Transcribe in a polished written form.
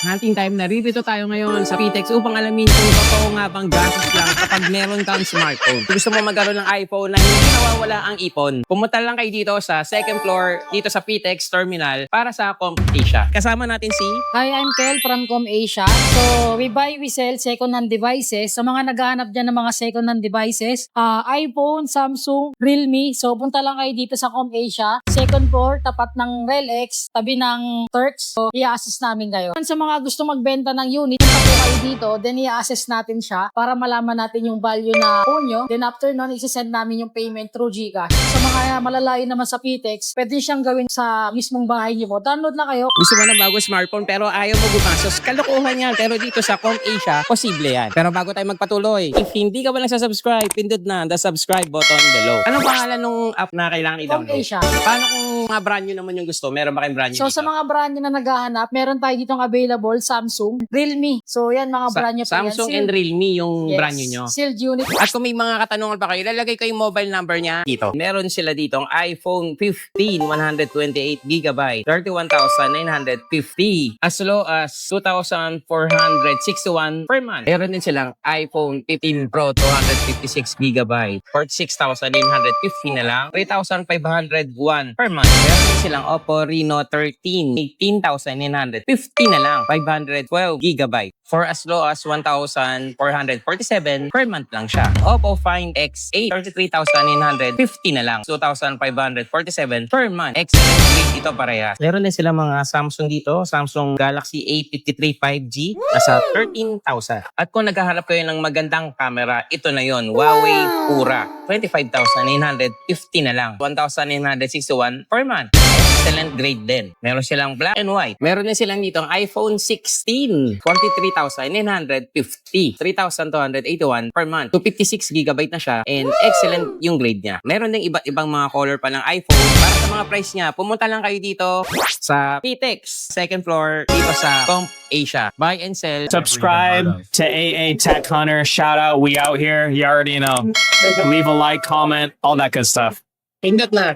hunting time, naririto tayo ngayon sa PTEX upang alamin kung totoo nga bang gastos lang kapag meron kang smartphone. Kung gusto mo magkaroon ng iPhone na hindi nawawala ang ipon, pumunta lang kayo dito sa second floor dito sa PTEX Terminal para sa CompAsia. Kasama natin si... Hi, I'm Kel from CompAsia. So, we buy, we sell second-hand devices. Sa mga naghahanap dyan ng mga second-hand devices, iPhone, Samsung, Realme. So, punta lang kayo dito sa CompAsia. Second floor, tapat ng RELX, tabi ng Turks. So, i-assess namin kayo. Sa mga gusto magbenta ng unit, punta po kayo dito, then i-assess natin siya para malaman natin yung value na phone nyo. Then after nun, isi-send namin yung payment through GCash. Sa mga malalayo naman sa PTEX, pwede siyang gawin sa mismong bahay nyo po. Download na kayo. Gusto mo ng bagong smartphone pero ayaw mo gumastos. Kalokohan yan. Pero dito sa CompAsia, posible yan. Pero bago tayo magpatuloy, if hindi ka pa nagsasubscribe, pindot na the subscribe button below. Anong pangalan nung app na kailangan i-download? CompAsia. Paano kung mga brand nyo naman yung gusto? Meron ba kayong brand nyo So, dito? sa mga brand nyo na naghahanap, meron tayo ditong available, Samsung, Realme. So, yan mga brand nyo po yan. Samsung and Realme yung Yes, brand nyo. sealed unit. At kung may mga katanungan pa kayo, lalagay ko yung mobile number niya dito. Meron sila dito ang iPhone 15, 128GB, 31,950 as low as 2,461 per month. Meron din silang iPhone 15 Pro, 256GB, 46,950 na lang, 3,501 per month. Meron din silang Oppo Reno 13, 18,950 na lang, 512GB, for as low as 1,447 per month lang siya. Oppo Find X8, 33,950 na lang, 2,547 per month. Excellent rate ito parehas. Meron din sila mga Samsung dito, Samsung Galaxy A53 5G, nasa 13,000. At kung naghahanap kayo ng magandang camera, ito na yon, Huawei Pura, 25,950 na lang, 1,961 per month. Excellent grade din. Meron silang black and white. Meron din silang dito ang iPhone 16, 43,950, 3,281 per month. 256GB na siya and excellent yung grade niya. Meron ding iba't ibang mga color pa ng iPhone. Para sa mga price niya, pumunta lang kayo dito sa PTEX, second floor, dito sa CompAsia. Buy and sell. Subscribe to AA Tech Hunter. Shout out. We out here. You already know. Leave a like, comment, all that good stuff. Pindot na.